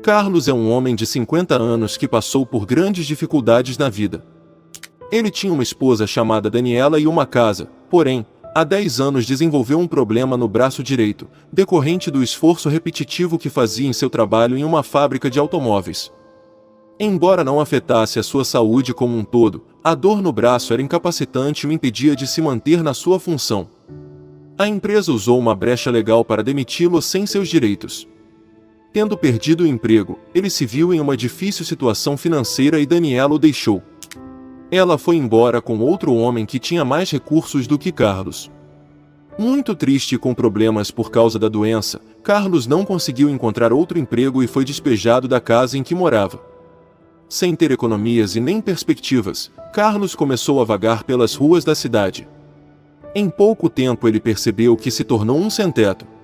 Carlos é um homem de 50 anos que passou por grandes dificuldades na vida. Ele tinha uma esposa chamada Daniela e uma casa, porém, há 10 anos desenvolveu um problema no braço direito, decorrente do esforço repetitivo que fazia em seu trabalho em uma fábrica de automóveis. Embora não afetasse a sua saúde como um todo, a dor no braço era incapacitante e o impedia de se manter na sua função. A empresa usou uma brecha legal para demiti-lo sem seus direitos. Tendo perdido o emprego, ele se viu em uma difícil situação financeira e Daniela o deixou. Ela foi embora com outro homem que tinha mais recursos do que Carlos. Muito triste e com problemas por causa da doença, Carlos não conseguiu encontrar outro emprego e foi despejado da casa em que morava. Sem ter economias e nem perspectivas, Carlos começou a vagar pelas ruas da cidade. Em pouco tempo ele percebeu que se tornou um sem-teto.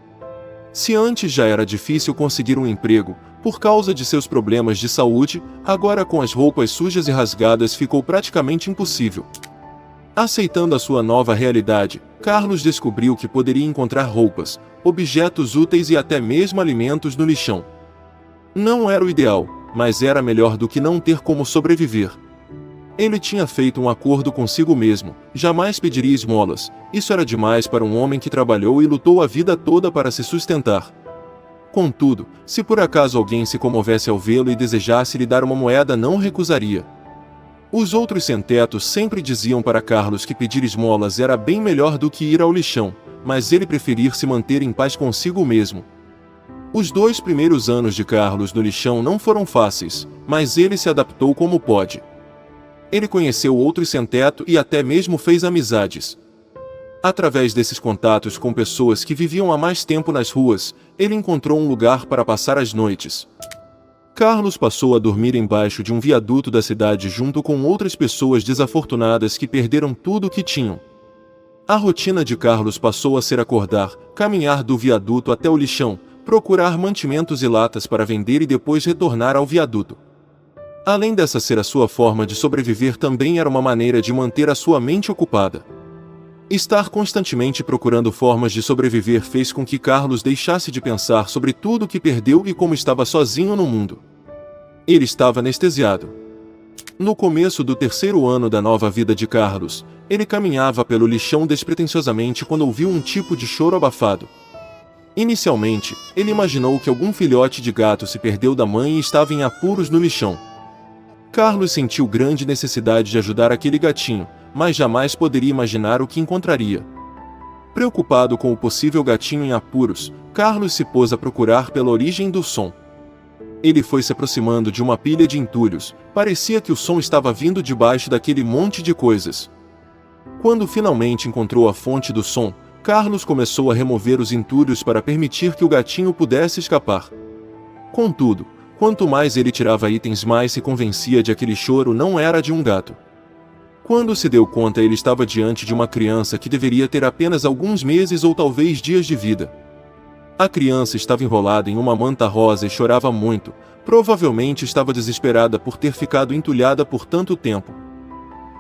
Se antes já era difícil conseguir um emprego, por causa de seus problemas de saúde, agora com as roupas sujas e rasgadas ficou praticamente impossível. Aceitando a sua nova realidade, Carlos descobriu que poderia encontrar roupas, objetos úteis e até mesmo alimentos no lixão. Não era o ideal, mas era melhor do que não ter como sobreviver. Ele tinha feito um acordo consigo mesmo, jamais pediria esmolas, isso era demais para um homem que trabalhou e lutou a vida toda para se sustentar. Contudo, se por acaso alguém se comovesse ao vê-lo e desejasse lhe dar uma moeda, não recusaria. Os outros sem-tetos sempre diziam para Carlos que pedir esmolas era bem melhor do que ir ao lixão, mas ele preferia se manter em paz consigo mesmo. Os 2 primeiros anos de Carlos no lixão não foram fáceis, mas ele se adaptou como pôde. Ele conheceu outros sem-teto e até mesmo fez amizades. Através desses contatos com pessoas que viviam há mais tempo nas ruas, ele encontrou um lugar para passar as noites. Carlos passou a dormir embaixo de um viaduto da cidade junto com outras pessoas desafortunadas que perderam tudo o que tinham. A rotina de Carlos passou a ser acordar, caminhar do viaduto até o lixão, procurar mantimentos e latas para vender e depois retornar ao viaduto. Além dessa ser a sua forma de sobreviver, também era uma maneira de manter a sua mente ocupada. Estar constantemente procurando formas de sobreviver fez com que Carlos deixasse de pensar sobre tudo o que perdeu e como estava sozinho no mundo. Ele estava anestesiado. No começo do 3º ano da nova vida de Carlos, ele caminhava pelo lixão despretensiosamente quando ouviu um tipo de choro abafado. Inicialmente, ele imaginou que algum filhote de gato se perdeu da mãe e estava em apuros no lixão. Carlos sentiu grande necessidade de ajudar aquele gatinho, mas jamais poderia imaginar o que encontraria. Preocupado com o possível gatinho em apuros, Carlos se pôs a procurar pela origem do som. Ele foi se aproximando de uma pilha de entulhos, parecia que o som estava vindo debaixo daquele monte de coisas. Quando finalmente encontrou a fonte do som, Carlos começou a remover os entulhos para permitir que o gatinho pudesse escapar. Contudo, quanto mais ele tirava itens, mais se convencia de que aquele choro não era de um gato. Quando se deu conta, ele estava diante de uma criança que deveria ter apenas alguns meses ou talvez dias de vida. A criança estava enrolada em uma manta rosa e chorava muito, provavelmente estava desesperada por ter ficado entulhada por tanto tempo.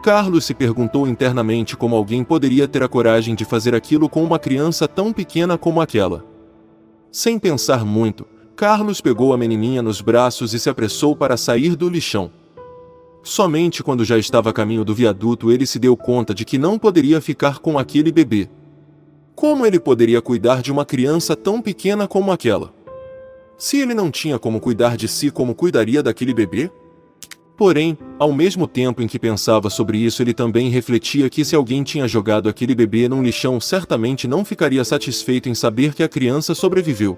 Carlos se perguntou internamente como alguém poderia ter a coragem de fazer aquilo com uma criança tão pequena como aquela. Sem pensar muito, Carlos pegou a menininha nos braços e se apressou para sair do lixão. Somente quando já estava a caminho do viaduto ele se deu conta de que não poderia ficar com aquele bebê. Como ele poderia cuidar de uma criança tão pequena como aquela? Se ele não tinha como cuidar de si, como cuidaria daquele bebê? Porém, ao mesmo tempo em que pensava sobre isso, ele também refletia que se alguém tinha jogado aquele bebê num lixão, certamente não ficaria satisfeito em saber que a criança sobreviveu.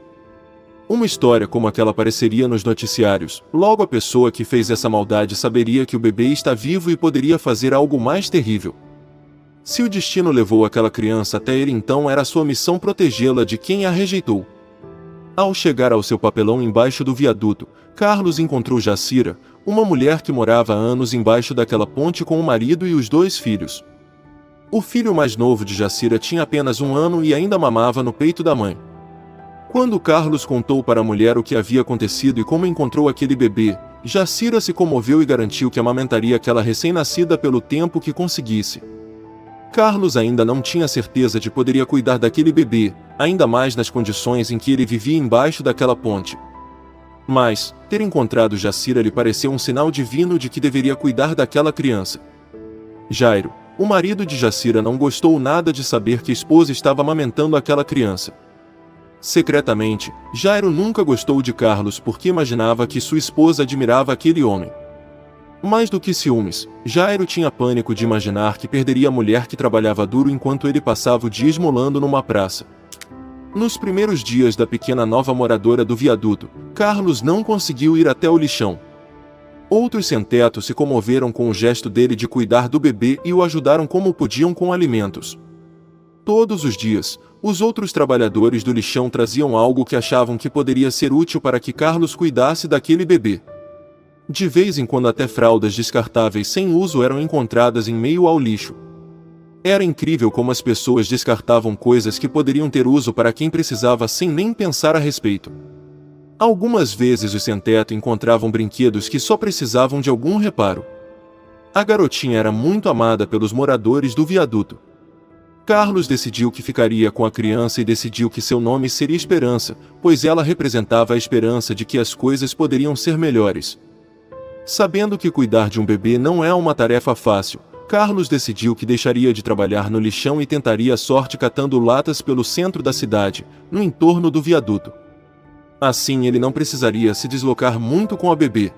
Uma história como aquela apareceria nos noticiários, logo a pessoa que fez essa maldade saberia que o bebê está vivo e poderia fazer algo mais terrível. Se o destino levou aquela criança até ele, então era sua missão protegê-la de quem a rejeitou. Ao chegar ao seu papelão embaixo do viaduto, Carlos encontrou Jacira, uma mulher que morava há anos embaixo daquela ponte com o marido e os 2 filhos. O filho mais novo de Jacira tinha apenas 1 ano e ainda mamava no peito da mãe. Quando Carlos contou para a mulher o que havia acontecido e como encontrou aquele bebê, Jacira se comoveu e garantiu que amamentaria aquela recém-nascida pelo tempo que conseguisse. Carlos ainda não tinha certeza de poderia cuidar daquele bebê, ainda mais nas condições em que ele vivia embaixo daquela ponte. Mas, ter encontrado Jacira lhe pareceu um sinal divino de que deveria cuidar daquela criança. Jairo, o marido de Jacira, não gostou nada de saber que a esposa estava amamentando aquela criança. Secretamente, Jairo nunca gostou de Carlos porque imaginava que sua esposa admirava aquele homem. Mais do que ciúmes, Jairo tinha pânico de imaginar que perderia a mulher que trabalhava duro enquanto ele passava o dia esmolando numa praça. Nos primeiros dias da pequena nova moradora do viaduto, Carlos não conseguiu ir até o lixão. Outros sem-teto se comoveram com o gesto dele de cuidar do bebê e o ajudaram como podiam com alimentos. Todos os dias, os outros trabalhadores do lixão traziam algo que achavam que poderia ser útil para que Carlos cuidasse daquele bebê. De vez em quando até fraldas descartáveis sem uso eram encontradas em meio ao lixo. Era incrível como as pessoas descartavam coisas que poderiam ter uso para quem precisava sem nem pensar a respeito. Algumas vezes os sem-teto encontravam brinquedos que só precisavam de algum reparo. A garotinha era muito amada pelos moradores do viaduto. Carlos decidiu que ficaria com a criança e decidiu que seu nome seria Esperança, pois ela representava a esperança de que as coisas poderiam ser melhores. Sabendo que cuidar de um bebê não é uma tarefa fácil, Carlos decidiu que deixaria de trabalhar no lixão e tentaria a sorte catando latas pelo centro da cidade, no entorno do viaduto. Assim ele não precisaria se deslocar muito com a bebê.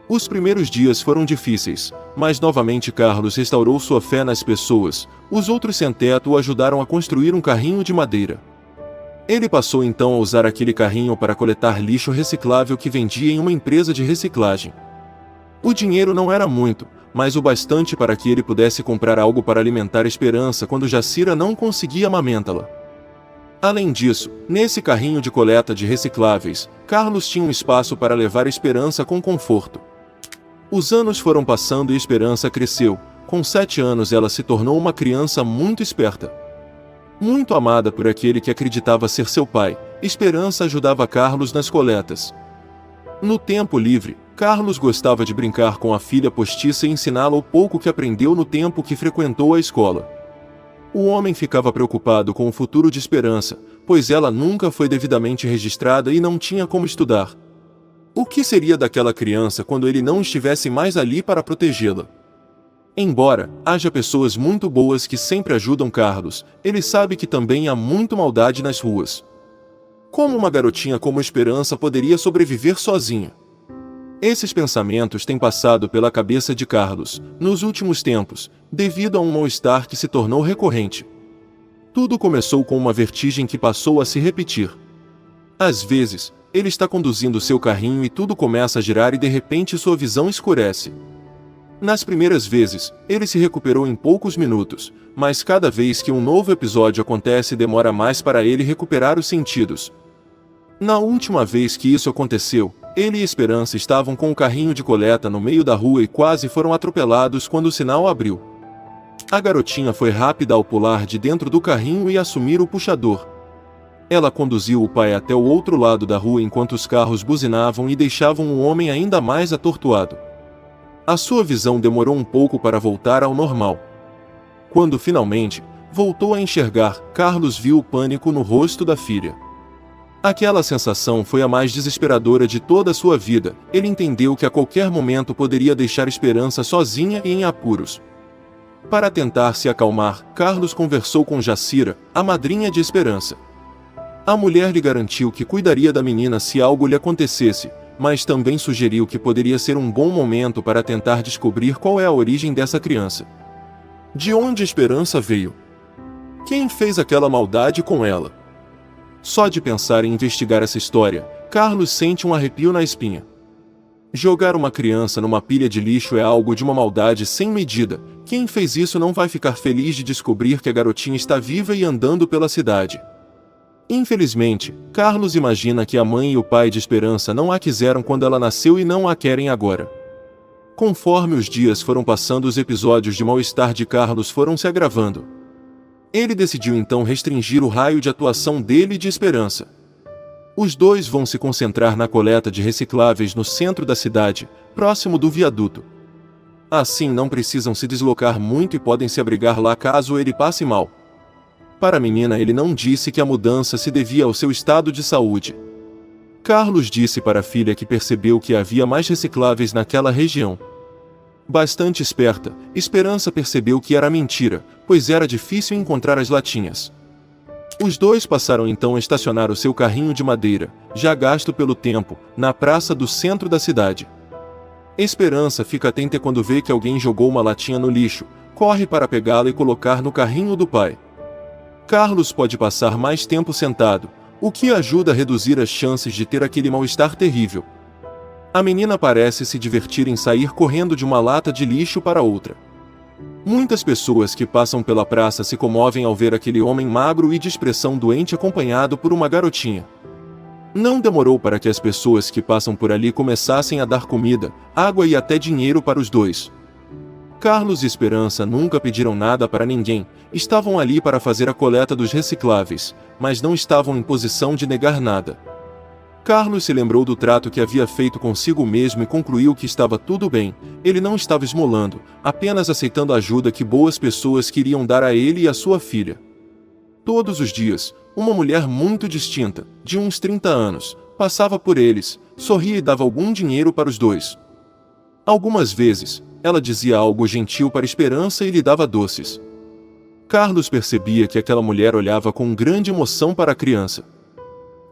Os primeiros dias foram difíceis, mas novamente Carlos restaurou sua fé nas pessoas. Os outros sem-teto o ajudaram a construir um carrinho de madeira. Ele passou então a usar aquele carrinho para coletar lixo reciclável que vendia em uma empresa de reciclagem. O dinheiro não era muito, mas o bastante para que ele pudesse comprar algo para alimentar a Esperança quando Jacira não conseguia amamentá-la. Além disso, nesse carrinho de coleta de recicláveis, Carlos tinha um espaço para levar a Esperança com conforto. Os anos foram passando e Esperança cresceu. Com 7 anos ela se tornou uma criança muito esperta. Muito amada por aquele que acreditava ser seu pai, Esperança ajudava Carlos nas coletas. No tempo livre, Carlos gostava de brincar com a filha postiça e ensiná-la o pouco que aprendeu no tempo que frequentou a escola. O homem ficava preocupado com o futuro de Esperança, pois ela nunca foi devidamente registrada e não tinha como estudar. O que seria daquela criança quando ele não estivesse mais ali para protegê-la? Embora haja pessoas muito boas que sempre ajudam Carlos, ele sabe que também há muito maldade nas ruas. Como uma garotinha como Esperança poderia sobreviver sozinha? Esses pensamentos têm passado pela cabeça de Carlos, nos últimos tempos, devido a um mal-estar que se tornou recorrente. Tudo começou com uma vertigem que passou a se repetir. Às vezes, ele está conduzindo seu carrinho e tudo começa a girar e de repente sua visão escurece. Nas primeiras vezes, ele se recuperou em poucos minutos, mas cada vez que um novo episódio acontece demora mais para ele recuperar os sentidos. Na última vez que isso aconteceu, ele e Esperança estavam com o carrinho de coleta no meio da rua e quase foram atropelados quando o sinal abriu. A garotinha foi rápida ao pular de dentro do carrinho e assumir o puxador. Ela conduziu o pai até o outro lado da rua enquanto os carros buzinavam e deixavam o homem ainda mais atordoado. A sua visão demorou um pouco para voltar ao normal. Quando finalmente voltou a enxergar, Carlos viu o pânico no rosto da filha. Aquela sensação foi a mais desesperadora de toda a sua vida. Ele entendeu que a qualquer momento poderia deixar Esperança sozinha e em apuros. Para tentar se acalmar, Carlos conversou com Jacira, a madrinha de Esperança. A mulher lhe garantiu que cuidaria da menina se algo lhe acontecesse, mas também sugeriu que poderia ser um bom momento para tentar descobrir qual é a origem dessa criança. De onde Esperança veio? Quem fez aquela maldade com ela? Só de pensar em investigar essa história, Carlos sente um arrepio na espinha. Jogar uma criança numa pilha de lixo é algo de uma maldade sem medida. Quem fez isso não vai ficar feliz de descobrir que a garotinha está viva e andando pela cidade. Infelizmente, Carlos imagina que a mãe e o pai de Esperança não a quiseram quando ela nasceu e não a querem agora. Conforme os dias foram passando, os episódios de mal-estar de Carlos foram se agravando. Ele decidiu então restringir o raio de atuação dele e de Esperança. Os dois vão se concentrar na coleta de recicláveis no centro da cidade, próximo do viaduto. Assim não precisam se deslocar muito e podem se abrigar lá caso ele passe mal. Para a menina ele não disse que a mudança se devia ao seu estado de saúde. Carlos disse para a filha que percebeu que havia mais recicláveis naquela região. Bastante esperta, Esperança percebeu que era mentira, pois era difícil encontrar as latinhas. Os dois passaram então a estacionar o seu carrinho de madeira, já gasto pelo tempo, na praça do centro da cidade. Esperança fica atenta quando vê que alguém jogou uma latinha no lixo, corre para pegá-la e colocar no carrinho do pai. Carlos pode passar mais tempo sentado, o que ajuda a reduzir as chances de ter aquele mal-estar terrível. A menina parece se divertir em sair correndo de uma lata de lixo para outra. Muitas pessoas que passam pela praça se comovem ao ver aquele homem magro e de expressão doente acompanhado por uma garotinha. Não demorou para que as pessoas que passam por ali começassem a dar comida, água e até dinheiro para os dois. Carlos e Esperança nunca pediram nada para ninguém, estavam ali para fazer a coleta dos recicláveis, mas não estavam em posição de negar nada. Carlos se lembrou do trato que havia feito consigo mesmo e concluiu que estava tudo bem, ele não estava esmolando, apenas aceitando a ajuda que boas pessoas queriam dar a ele e a sua filha. Todos os dias, uma mulher muito distinta, de uns 30 anos, passava por eles, sorria e dava algum dinheiro para os dois. Algumas vezes, ela dizia algo gentil para Esperança e lhe dava doces. Carlos percebia que aquela mulher olhava com grande emoção para a criança.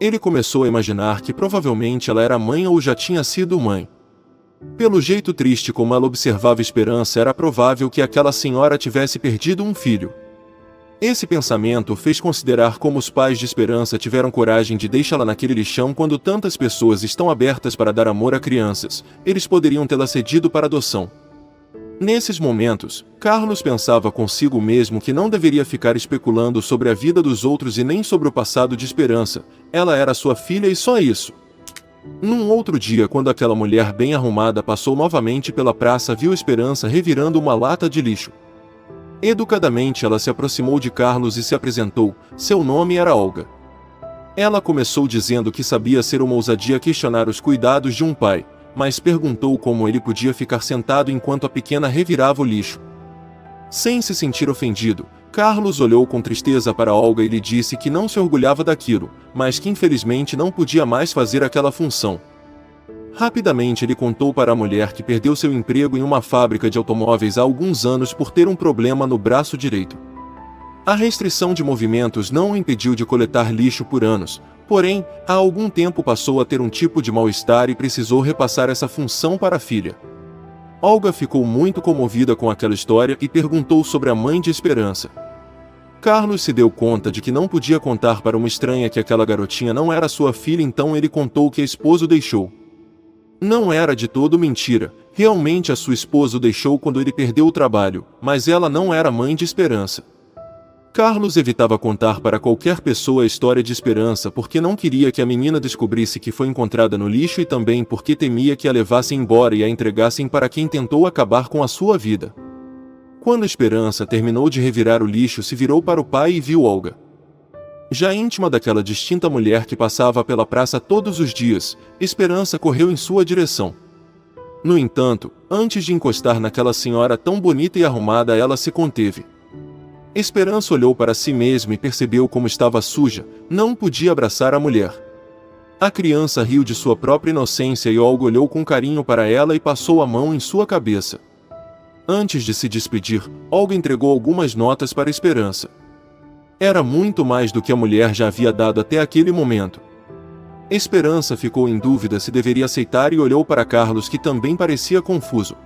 Ele começou a imaginar que provavelmente ela era mãe ou já tinha sido mãe. Pelo jeito triste como ela observava Esperança, era provável que aquela senhora tivesse perdido um filho. Esse pensamento fez considerar como os pais de Esperança tiveram coragem de deixá-la naquele lixão quando tantas pessoas estão abertas para dar amor a crianças, eles poderiam tê-la cedido para adoção. Nesses momentos, Carlos pensava consigo mesmo que não deveria ficar especulando sobre a vida dos outros e nem sobre o passado de Esperança, ela era sua filha e só isso. Num outro dia, quando aquela mulher bem arrumada passou novamente pela praça, viu Esperança revirando uma lata de lixo. Educadamente ela se aproximou de Carlos e se apresentou, seu nome era Olga. Ela começou dizendo que sabia ser uma ousadia questionar os cuidados de um pai, mas perguntou como ele podia ficar sentado enquanto a pequena revirava o lixo. Sem se sentir ofendido, Carlos olhou com tristeza para Olga e lhe disse que não se orgulhava daquilo, mas que infelizmente não podia mais fazer aquela função. Rapidamente ele contou para a mulher que perdeu seu emprego em uma fábrica de automóveis há alguns anos por ter um problema no braço direito. A restrição de movimentos não o impediu de coletar lixo por anos, porém, há algum tempo passou a ter um tipo de mal-estar e precisou repassar essa função para a filha. Olga ficou muito comovida com aquela história e perguntou sobre a mãe de Esperança. Carlos se deu conta de que não podia contar para uma estranha que aquela garotinha não era sua filha, então ele contou que a esposa o deixou. Não era de todo mentira, realmente a sua esposa o deixou quando ele perdeu o trabalho, mas ela não era mãe de Esperança. Carlos evitava contar para qualquer pessoa a história de Esperança porque não queria que a menina descobrisse que foi encontrada no lixo e também porque temia que a levassem embora e a entregassem para quem tentou acabar com a sua vida. Quando Esperança terminou de revirar o lixo, se virou para o pai e viu Olga. Já íntima daquela distinta mulher que passava pela praça todos os dias, Esperança correu em sua direção. No entanto, antes de encostar naquela senhora tão bonita e arrumada, ela se conteve. Esperança olhou para si mesma e percebeu como estava suja, não podia abraçar a mulher. A criança riu de sua própria inocência e Olga olhou com carinho para ela e passou a mão em sua cabeça. Antes de se despedir, Olga entregou algumas notas para Esperança. Era muito mais do que a mulher já havia dado até aquele momento. Esperança ficou em dúvida se deveria aceitar e olhou para Carlos, que também parecia confuso.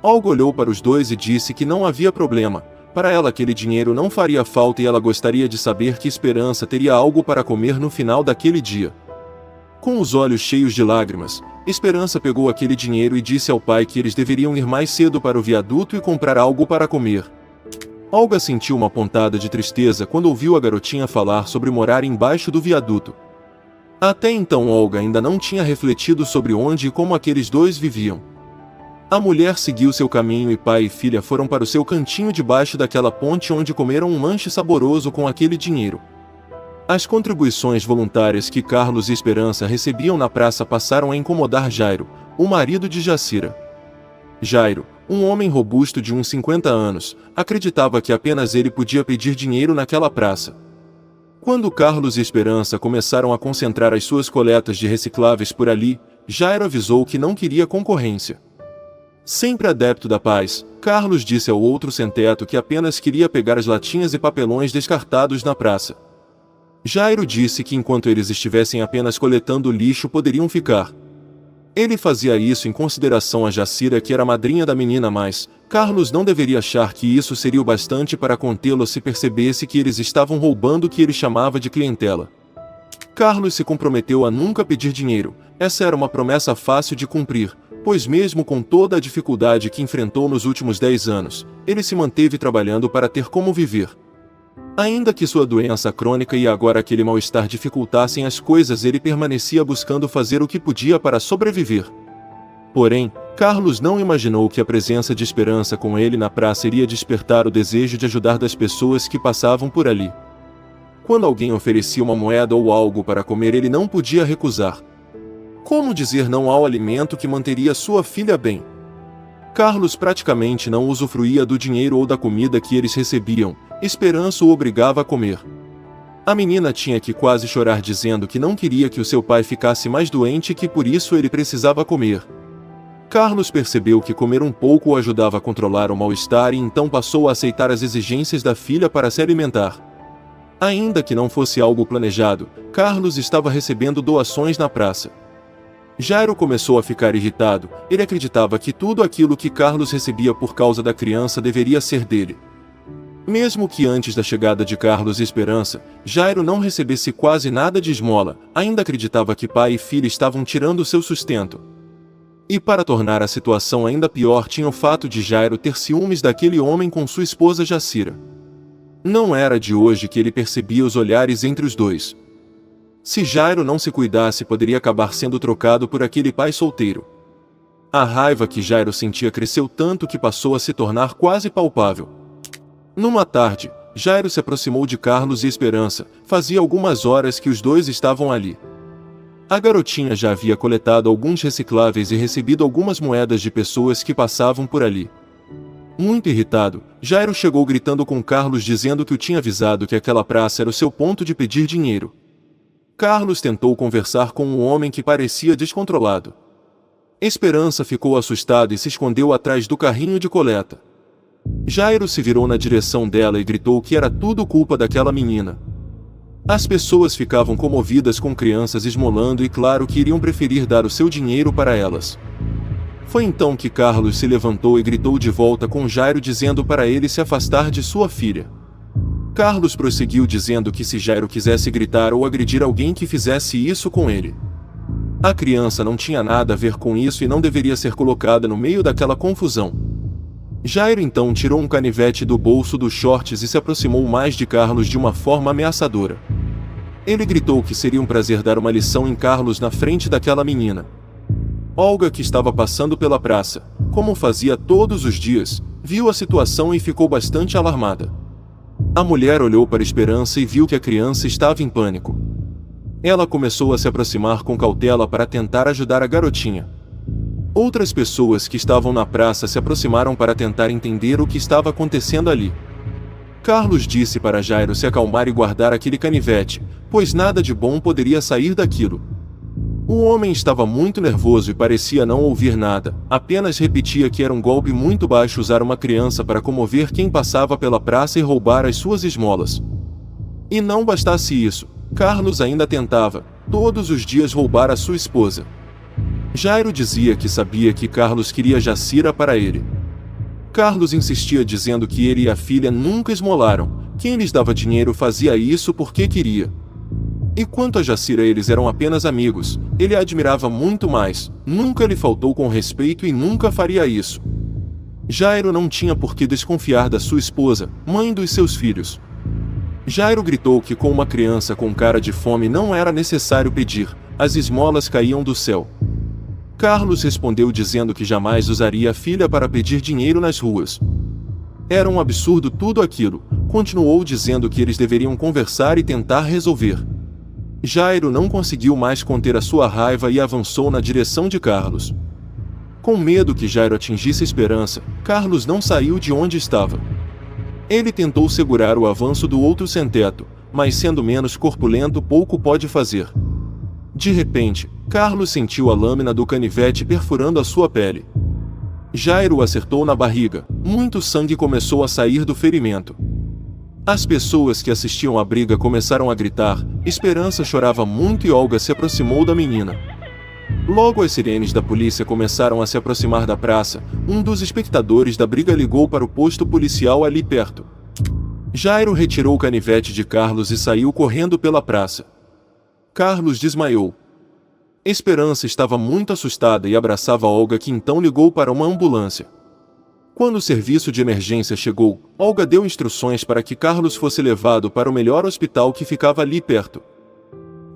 Olga olhou para os dois e disse que não havia problema. Para ela aquele dinheiro não faria falta e ela gostaria de saber que Esperança teria algo para comer no final daquele dia. Com os olhos cheios de lágrimas, Esperança pegou aquele dinheiro e disse ao pai que eles deveriam ir mais cedo para o viaduto e comprar algo para comer. Olga sentiu uma pontada de tristeza quando ouviu a garotinha falar sobre morar embaixo do viaduto. Até então Olga ainda não tinha refletido sobre onde e como aqueles dois viviam. A mulher seguiu seu caminho e pai e filha foram para o seu cantinho debaixo daquela ponte, onde comeram um lanche saboroso com aquele dinheiro. As contribuições voluntárias que Carlos e Esperança recebiam na praça passaram a incomodar Jairo, o marido de Jacira. Jairo, um homem robusto de uns 50 anos, acreditava que apenas ele podia pedir dinheiro naquela praça. Quando Carlos e Esperança começaram a concentrar as suas coletas de recicláveis por ali, Jairo avisou que não queria concorrência. Sempre adepto da paz, Carlos disse ao outro sem-teto que apenas queria pegar as latinhas e papelões descartados na praça. Jairo disse que enquanto eles estivessem apenas coletando lixo poderiam ficar. Ele fazia isso em consideração a Jacira, que era a madrinha da menina, mas Carlos não deveria achar que isso seria o bastante para contê-lo se percebesse que eles estavam roubando o que ele chamava de clientela. Carlos se comprometeu a nunca pedir dinheiro. Essa era uma promessa fácil de cumprir, pois mesmo com toda a dificuldade que enfrentou nos últimos 10 anos, ele se manteve trabalhando para ter como viver. Ainda que sua doença crônica e agora aquele mal-estar dificultassem as coisas, ele permanecia buscando fazer o que podia para sobreviver. Porém, Carlos não imaginou que a presença de Esperança com ele na praça iria despertar o desejo de ajudar das pessoas que passavam por ali. Quando alguém oferecia uma moeda ou algo para comer, ele não podia recusar. Como dizer não ao alimento que manteria sua filha bem? Carlos praticamente não usufruía do dinheiro ou da comida que eles recebiam. Esperança o obrigava a comer. A menina tinha que quase chorar dizendo que não queria que o seu pai ficasse mais doente e que por isso ele precisava comer. Carlos percebeu que comer um pouco o ajudava a controlar o mal-estar e então passou a aceitar as exigências da filha para se alimentar. Ainda que não fosse algo planejado, Carlos estava recebendo doações na praça. Jairo começou a ficar irritado. Ele acreditava que tudo aquilo que Carlos recebia por causa da criança deveria ser dele. Mesmo que antes da chegada de Carlos e Esperança, Jairo não recebesse quase nada de esmola, ainda acreditava que pai e filha estavam tirando seu sustento. E para tornar a situação ainda pior, tinha o fato de Jairo ter ciúmes daquele homem com sua esposa Jacira. Não era de hoje que ele percebia os olhares entre os dois. Se Jairo não se cuidasse, poderia acabar sendo trocado por aquele pai solteiro. A raiva que Jairo sentia cresceu tanto que passou a se tornar quase palpável. Numa tarde, Jairo se aproximou de Carlos e Esperança. Fazia algumas horas que os dois estavam ali. A garotinha já havia coletado alguns recicláveis e recebido algumas moedas de pessoas que passavam por ali. Muito irritado, Jairo chegou gritando com Carlos dizendo que o tinha avisado que aquela praça era o seu ponto de pedir dinheiro. Carlos tentou conversar com um homem que parecia descontrolado. Esperança ficou assustado e se escondeu atrás do carrinho de coleta. Jairo se virou na direção dela e gritou que era tudo culpa daquela menina. As pessoas ficavam comovidas com crianças esmolando e claro que iriam preferir dar o seu dinheiro para elas. Foi então que Carlos se levantou e gritou de volta com Jairo dizendo para ele se afastar de sua filha. Carlos prosseguiu dizendo que se Jairo quisesse gritar ou agredir alguém, que fizesse isso com ele. A criança não tinha nada a ver com isso e não deveria ser colocada no meio daquela confusão. Jairo então tirou um canivete do bolso dos shorts e se aproximou mais de Carlos de uma forma ameaçadora. Ele gritou que seria um prazer dar uma lição em Carlos na frente daquela menina. Olga, que estava passando pela praça, como fazia todos os dias, viu a situação e ficou bastante alarmada. A mulher olhou para Esperança e viu que a criança estava em pânico. Ela começou a se aproximar com cautela para tentar ajudar a garotinha. Outras pessoas que estavam na praça se aproximaram para tentar entender o que estava acontecendo ali. Carlos disse para Jairo se acalmar e guardar aquele canivete, pois nada de bom poderia sair daquilo. O homem estava muito nervoso e parecia não ouvir nada, apenas repetia que era um golpe muito baixo usar uma criança para comover quem passava pela praça e roubar as suas esmolas. E não bastasse isso, Carlos ainda tentava, todos os dias, roubar a sua esposa. Jairo dizia que sabia que Carlos queria Jacira para ele. Carlos insistia dizendo que ele e a filha nunca esmolaram, quem lhes dava dinheiro fazia isso porque queria. E quanto a Jacira, eles eram apenas amigos, ele a admirava muito mais, nunca lhe faltou com respeito e nunca faria isso. Jairo não tinha por que desconfiar da sua esposa, mãe dos seus filhos. Jairo gritou que com uma criança com cara de fome não era necessário pedir, as esmolas caíam do céu. Carlos respondeu dizendo que jamais usaria a filha para pedir dinheiro nas ruas. Era um absurdo tudo aquilo, continuou dizendo que eles deveriam conversar e tentar resolver. Jairo não conseguiu mais conter a sua raiva e avançou na direção de Carlos. Com medo que Jairo atingisse Esperança, Carlos não saiu de onde estava. Ele tentou segurar o avanço do outro sem-teto, mas sendo menos corpulento pouco pode fazer. De repente, Carlos sentiu a lâmina do canivete perfurando a sua pele. Jairo acertou na barriga, muito sangue começou a sair do ferimento. As pessoas que assistiam à briga começaram a gritar, Esperança chorava muito e Olga se aproximou da menina. Logo as sirenes da polícia começaram a se aproximar da praça, um dos espectadores da briga ligou para o posto policial ali perto. Jairo retirou o canivete de Carlos e saiu correndo pela praça. Carlos desmaiou. Esperança estava muito assustada e abraçava Olga, que então ligou para uma ambulância. Quando o serviço de emergência chegou, Olga deu instruções para que Carlos fosse levado para o melhor hospital que ficava ali perto.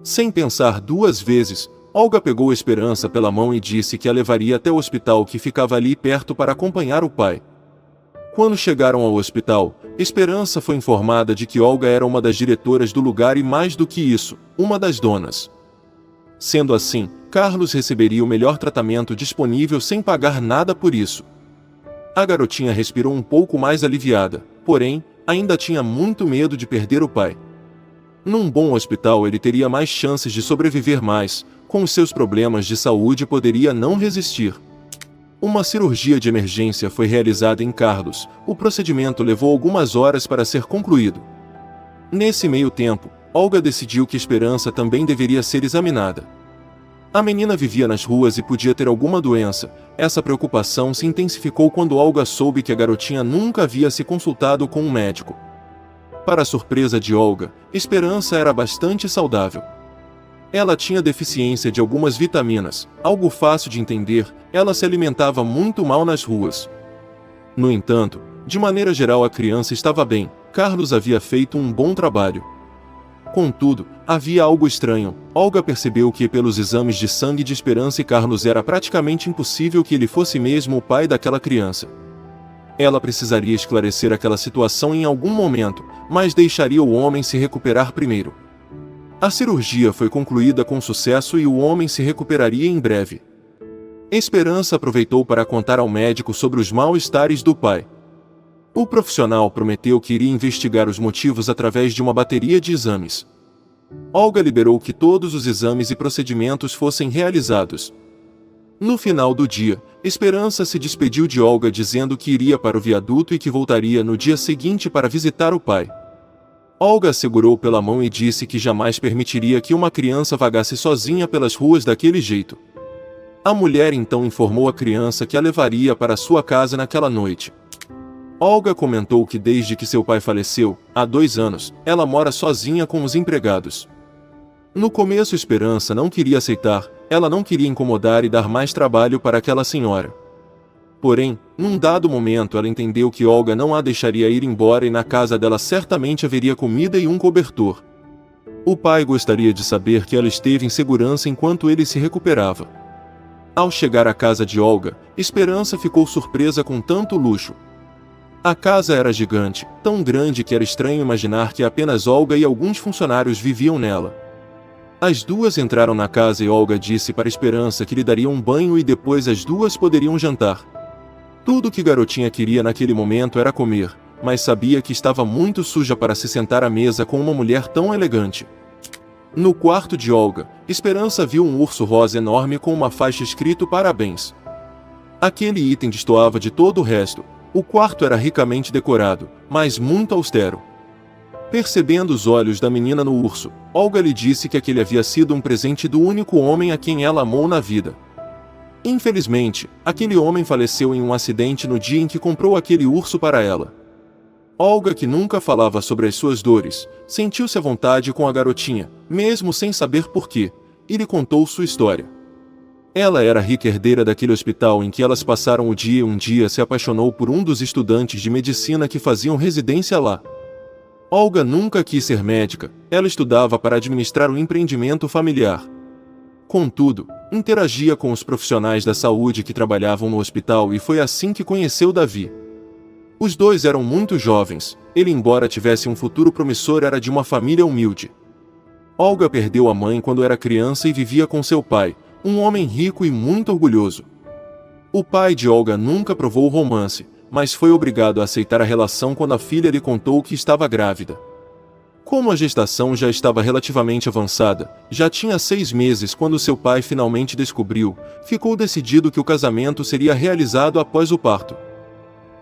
Sem pensar duas vezes, Olga pegou Esperança pela mão e disse que a levaria até o hospital que ficava ali perto para acompanhar o pai. Quando chegaram ao hospital, Esperança foi informada de que Olga era uma das diretoras do lugar e, mais do que isso, uma das donas. Sendo assim, Carlos receberia o melhor tratamento disponível sem pagar nada por isso. A garotinha respirou um pouco mais aliviada, porém, ainda tinha muito medo de perder o pai. Num bom hospital ele teria mais chances de sobreviver, mas, com os seus problemas de saúde, poderia não resistir. Uma cirurgia de emergência foi realizada em Carlos. O procedimento levou algumas horas para ser concluído. Nesse meio tempo, Olga decidiu que Esperança também deveria ser examinada. A menina vivia nas ruas e podia ter alguma doença. Essa preocupação se intensificou quando Olga soube que a garotinha nunca havia se consultado com um médico. Para a surpresa de Olga, Esperança era bastante saudável. Ela tinha deficiência de algumas vitaminas, algo fácil de entender, ela se alimentava muito mal nas ruas. No entanto, de maneira geral a criança estava bem, Carlos havia feito um bom trabalho. Contudo, havia algo estranho. Olga percebeu que pelos exames de sangue de Esperança e Carlos era praticamente impossível que ele fosse mesmo o pai daquela criança. Ela precisaria esclarecer aquela situação em algum momento, mas deixaria o homem se recuperar primeiro. A cirurgia foi concluída com sucesso e o homem se recuperaria em breve. Esperança aproveitou para contar ao médico sobre os mal-estares do pai. O profissional prometeu que iria investigar os motivos através de uma bateria de exames. Olga liberou que todos os exames e procedimentos fossem realizados. No final do dia, Esperança se despediu de Olga dizendo que iria para o viaduto e que voltaria no dia seguinte para visitar o pai. Olga segurou pela mão e disse que jamais permitiria que uma criança vagasse sozinha pelas ruas daquele jeito. A mulher então informou a criança que a levaria para sua casa naquela noite. Olga comentou que desde que seu pai faleceu, há 2 anos, ela mora sozinha com os empregados. No começo Esperança não queria aceitar, ela não queria incomodar e dar mais trabalho para aquela senhora. Porém, num dado momento ela entendeu que Olga não a deixaria ir embora e na casa dela certamente haveria comida e um cobertor. O pai gostaria de saber que ela esteve em segurança enquanto ele se recuperava. Ao chegar à casa de Olga, Esperança ficou surpresa com tanto luxo. A casa era gigante, tão grande que era estranho imaginar que apenas Olga e alguns funcionários viviam nela. As duas entraram na casa e Olga disse para Esperança que lhe daria um banho e depois as duas poderiam jantar. Tudo que garotinha queria naquele momento era comer, mas sabia que estava muito suja para se sentar à mesa com uma mulher tão elegante. No quarto de Olga, Esperança viu um urso rosa enorme com uma faixa escrito "Parabéns". Aquele item destoava de todo o resto. O quarto era ricamente decorado, mas muito austero. Percebendo os olhos da menina no urso, Olga lhe disse que aquele havia sido um presente do único homem a quem ela amou na vida. Infelizmente, aquele homem faleceu em um acidente no dia em que comprou aquele urso para ela. Olga, que nunca falava sobre as suas dores, sentiu-se à vontade com a garotinha, mesmo sem saber porquê, e lhe contou sua história. Ela era a rica herdeira daquele hospital em que elas passaram o dia e um dia se apaixonou por um dos estudantes de medicina que faziam residência lá. Olga nunca quis ser médica, ela estudava para administrar um empreendimento familiar. Contudo, interagia com os profissionais da saúde que trabalhavam no hospital e foi assim que conheceu Davi. Os dois eram muito jovens, ele, embora tivesse um futuro promissor, era de uma família humilde. Olga perdeu a mãe quando era criança e vivia com seu pai, um homem rico e muito orgulhoso. O pai de Olga nunca provou o romance, mas foi obrigado a aceitar a relação quando a filha lhe contou que estava grávida. Como a gestação já estava relativamente avançada, já tinha 6 meses quando seu pai finalmente descobriu, ficou decidido que o casamento seria realizado após o parto.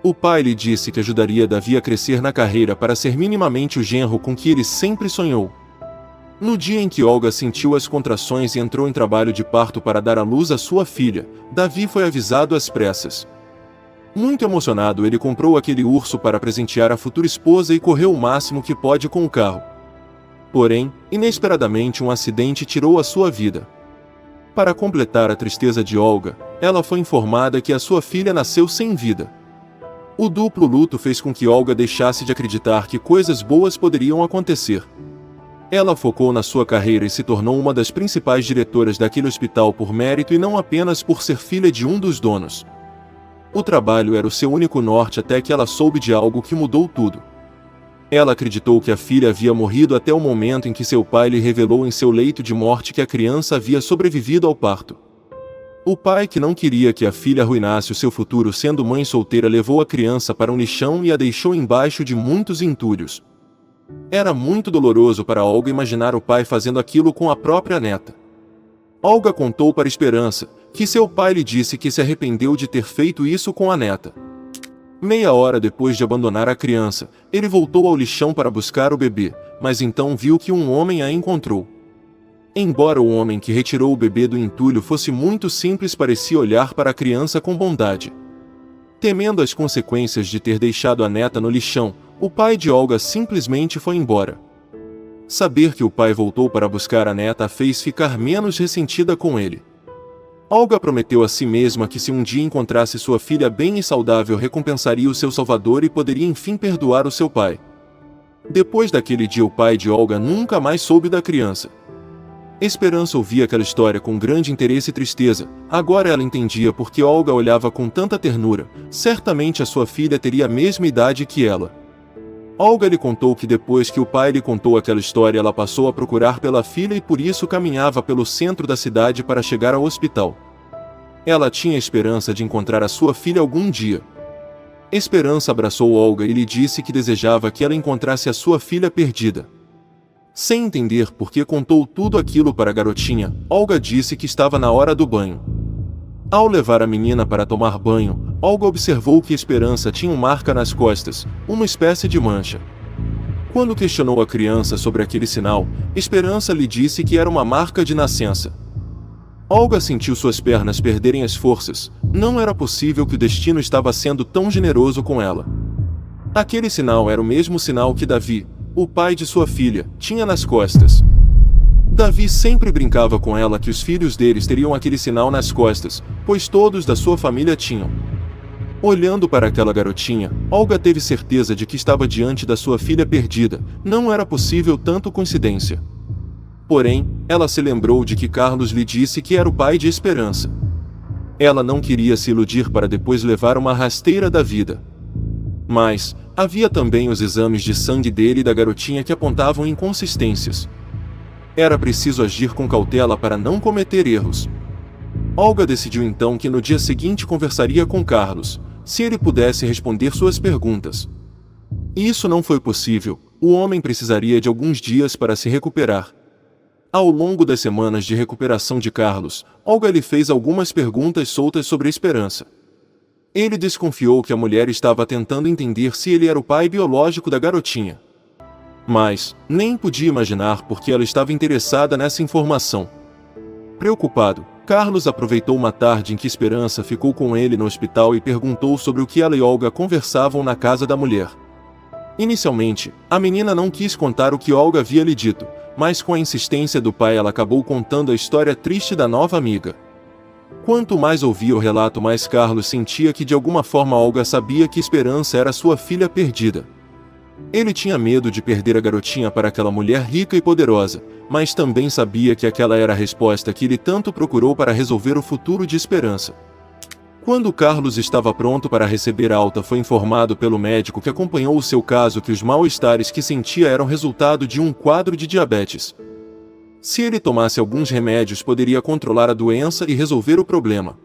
O pai lhe disse que ajudaria Davi a crescer na carreira para ser minimamente o genro com que ele sempre sonhou. No dia em que Olga sentiu as contrações e entrou em trabalho de parto para dar à luz a sua filha, Davi foi avisado às pressas. Muito emocionado, ele comprou aquele urso para presentear a futura esposa e correu o máximo que pôde com o carro. Porém, inesperadamente um acidente tirou a sua vida. Para completar a tristeza de Olga, ela foi informada que a sua filha nasceu sem vida. O duplo luto fez com que Olga deixasse de acreditar que coisas boas poderiam acontecer. Ela focou na sua carreira e se tornou uma das principais diretoras daquele hospital por mérito e não apenas por ser filha de um dos donos. O trabalho era o seu único norte até que ela soube de algo que mudou tudo. Ela acreditou que a filha havia morrido até o momento em que seu pai lhe revelou em seu leito de morte que a criança havia sobrevivido ao parto. O pai, que não queria que a filha arruinasse o seu futuro sendo mãe solteira, levou a criança para um lixão e a deixou embaixo de muitos entulhos. Era muito doloroso para Olga imaginar o pai fazendo aquilo com a própria neta. Olga contou para Esperança que seu pai lhe disse que se arrependeu de ter feito isso com a neta. Meia hora depois de abandonar a criança, ele voltou ao lixão para buscar o bebê, mas então viu que um homem a encontrou. Embora o homem que retirou o bebê do entulho fosse muito simples, parecia olhar para a criança com bondade. Temendo as consequências de ter deixado a neta no lixão, o pai de Olga simplesmente foi embora. Saber que o pai voltou para buscar a neta a fez ficar menos ressentida com ele. Olga prometeu a si mesma que se um dia encontrasse sua filha bem e saudável, recompensaria o seu salvador e poderia enfim perdoar o seu pai. Depois daquele dia, o pai de Olga nunca mais soube da criança. Esperança ouvia aquela história com grande interesse e tristeza. Agora ela entendia por que Olga olhava com tanta ternura. Certamente a sua filha teria a mesma idade que ela. Olga lhe contou que depois que o pai lhe contou aquela história, ela passou a procurar pela filha e por isso caminhava pelo centro da cidade para chegar ao hospital. Ela tinha esperança de encontrar a sua filha algum dia. Esperança abraçou Olga e lhe disse que desejava que ela encontrasse a sua filha perdida. Sem entender por que contou tudo aquilo para a garotinha, Olga disse que estava na hora do banho. Ao levar a menina para tomar banho, Olga observou que Esperança tinha uma marca nas costas, uma espécie de mancha. Quando questionou a criança sobre aquele sinal, Esperança lhe disse que era uma marca de nascença. Olga sentiu suas pernas perderem as forças. Não era possível que o destino estava sendo tão generoso com ela. Aquele sinal era o mesmo sinal que Davi, o pai de sua filha, tinha nas costas. Davi sempre brincava com ela que os filhos deles teriam aquele sinal nas costas, pois todos da sua família tinham. Olhando para aquela garotinha, Olga teve certeza de que estava diante da sua filha perdida. Não era possível tanta coincidência. Porém, ela se lembrou de que Carlos lhe disse que era o pai de Esperança. Ela não queria se iludir para depois levar uma rasteira da vida. Mas havia também os exames de sangue dele e da garotinha que apontavam inconsistências. Era preciso agir com cautela para não cometer erros. Olga decidiu então que no dia seguinte conversaria com Carlos, se ele pudesse responder suas perguntas. Isso não foi possível. O homem precisaria de alguns dias para se recuperar. Ao longo das semanas de recuperação de Carlos, Olga lhe fez algumas perguntas soltas sobre a Esperança. Ele desconfiou que a mulher estava tentando entender se ele era o pai biológico da garotinha. Mas nem podia imaginar por que ela estava interessada nessa informação. Preocupado, Carlos aproveitou uma tarde em que Esperança ficou com ele no hospital e perguntou sobre o que ela e Olga conversavam na casa da mulher. Inicialmente, a menina não quis contar o que Olga havia lhe dito, mas com a insistência do pai ela acabou contando a história triste da nova amiga. Quanto mais ouvia o relato, mais Carlos sentia que de alguma forma Olga sabia que Esperança era sua filha perdida. Ele tinha medo de perder a garotinha para aquela mulher rica e poderosa, mas também sabia que aquela era a resposta que ele tanto procurou para resolver o futuro de Esperança. Quando Carlos estava pronto para receber alta, foi informado pelo médico que acompanhou o seu caso que os mal-estares que sentia eram resultado de um quadro de diabetes. Se ele tomasse alguns remédios, poderia controlar a doença e resolver o problema.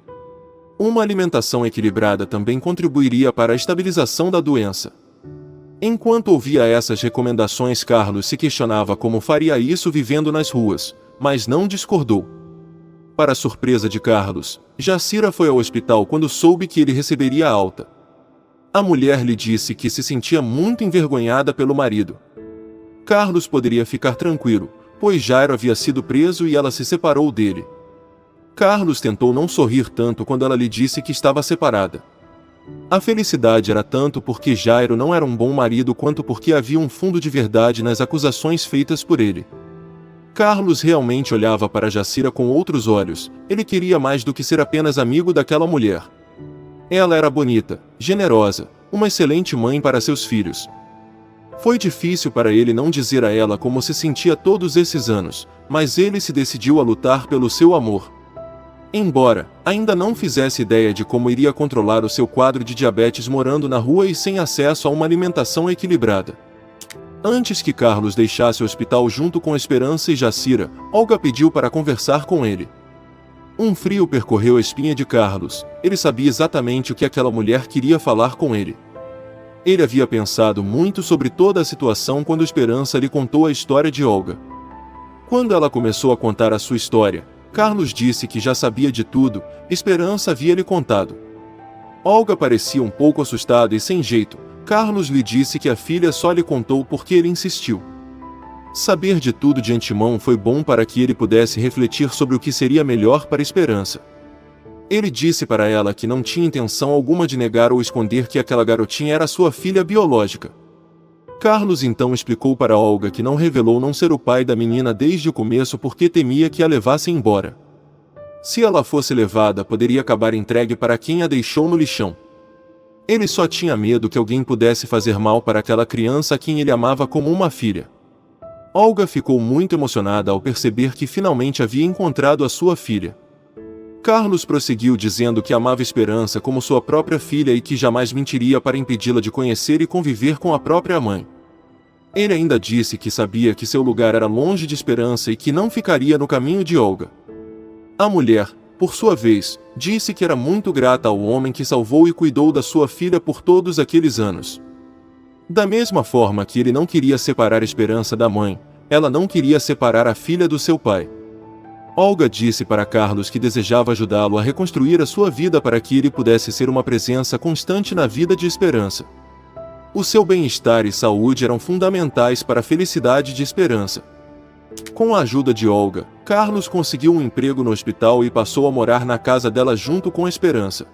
Uma alimentação equilibrada também contribuiria para a estabilização da doença. Enquanto ouvia essas recomendações, Carlos se questionava como faria isso vivendo nas ruas, mas não discordou. Para surpresa de Carlos, Jacira foi ao hospital quando soube que ele receberia alta. A mulher lhe disse que se sentia muito envergonhada pelo marido. Carlos poderia ficar tranquilo, pois Jairo havia sido preso e ela se separou dele. Carlos tentou não sorrir tanto quando ela lhe disse que estava separada. A felicidade era tanto porque Jairo não era um bom marido quanto porque havia um fundo de verdade nas acusações feitas por ele. Carlos realmente olhava para Jacira com outros olhos, ele queria mais do que ser apenas amigo daquela mulher. Ela era bonita, generosa, uma excelente mãe para seus filhos. Foi difícil para ele não dizer a ela como se sentia todos esses anos, mas ele se decidiu a lutar pelo seu amor. Embora ainda não fizesse ideia de como iria controlar o seu quadro de diabetes morando na rua e sem acesso a uma alimentação equilibrada. Antes que Carlos deixasse o hospital junto com Esperança e Jacira, Olga pediu para conversar com ele. Um frio percorreu a espinha de Carlos, ele sabia exatamente o que aquela mulher queria falar com ele. Ele havia pensado muito sobre toda a situação quando Esperança lhe contou a história de Olga. Quando ela começou a contar a sua história, Carlos disse que já sabia de tudo, Esperança havia lhe contado. Olga parecia um pouco assustada e sem jeito. Carlos lhe disse que a filha só lhe contou porque ele insistiu. Saber de tudo de antemão foi bom para que ele pudesse refletir sobre o que seria melhor para Esperança. Ele disse para ela que não tinha intenção alguma de negar ou esconder que aquela garotinha era sua filha biológica. Carlos então explicou para Olga que não revelou não ser o pai da menina desde o começo porque temia que a levassem embora. Se ela fosse levada, poderia acabar entregue para quem a deixou no lixão. Ele só tinha medo que alguém pudesse fazer mal para aquela criança a quem ele amava como uma filha. Olga ficou muito emocionada ao perceber que finalmente havia encontrado a sua filha. Carlos prosseguiu dizendo que amava Esperança como sua própria filha e que jamais mentiria para impedi-la de conhecer e conviver com a própria mãe. Ele ainda disse que sabia que seu lugar era longe de Esperança e que não ficaria no caminho de Olga. A mulher, por sua vez, disse que era muito grata ao homem que salvou e cuidou da sua filha por todos aqueles anos. Da mesma forma que ele não queria separar Esperança da mãe, ela não queria separar a filha do seu pai. Olga disse para Carlos que desejava ajudá-lo a reconstruir a sua vida para que ele pudesse ser uma presença constante na vida de Esperança. O seu bem-estar e saúde eram fundamentais para a felicidade de Esperança. Com a ajuda de Olga, Carlos conseguiu um emprego no hospital e passou a morar na casa dela junto com Esperança.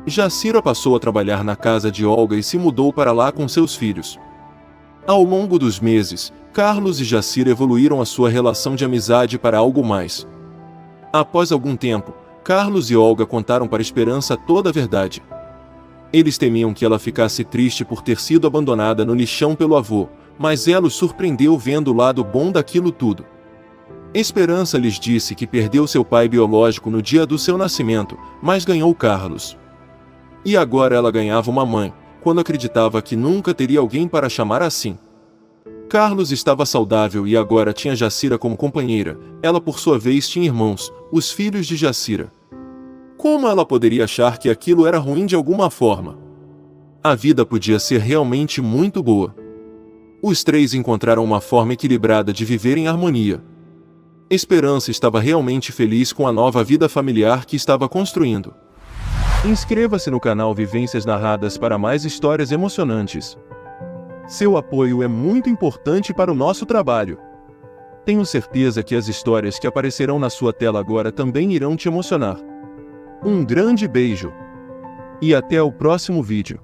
Jacira passou a trabalhar na casa de Olga e se mudou para lá com seus filhos. Ao longo dos meses, Carlos e Jacira evoluíram a sua relação de amizade para algo mais. Após algum tempo, Carlos e Olga contaram para Esperança toda a verdade. Eles temiam que ela ficasse triste por ter sido abandonada no lixão pelo avô, mas ela os surpreendeu vendo o lado bom daquilo tudo. Esperança lhes disse que perdeu seu pai biológico no dia do seu nascimento, mas ganhou Carlos. E agora ela ganhava uma mãe, quando acreditava que nunca teria alguém para chamar assim. Carlos estava saudável e agora tinha Jacira como companheira, ela por sua vez tinha irmãos, os filhos de Jacira. Como ela poderia achar que aquilo era ruim de alguma forma? A vida podia ser realmente muito boa. Os três encontraram uma forma equilibrada de viver em harmonia. Esperança estava realmente feliz com a nova vida familiar que estava construindo. Inscreva-se no canal Vivências Narradas para mais histórias emocionantes. Seu apoio é muito importante para o nosso trabalho. Tenho certeza que as histórias que aparecerão na sua tela agora também irão te emocionar. Um grande beijo. E até o próximo vídeo.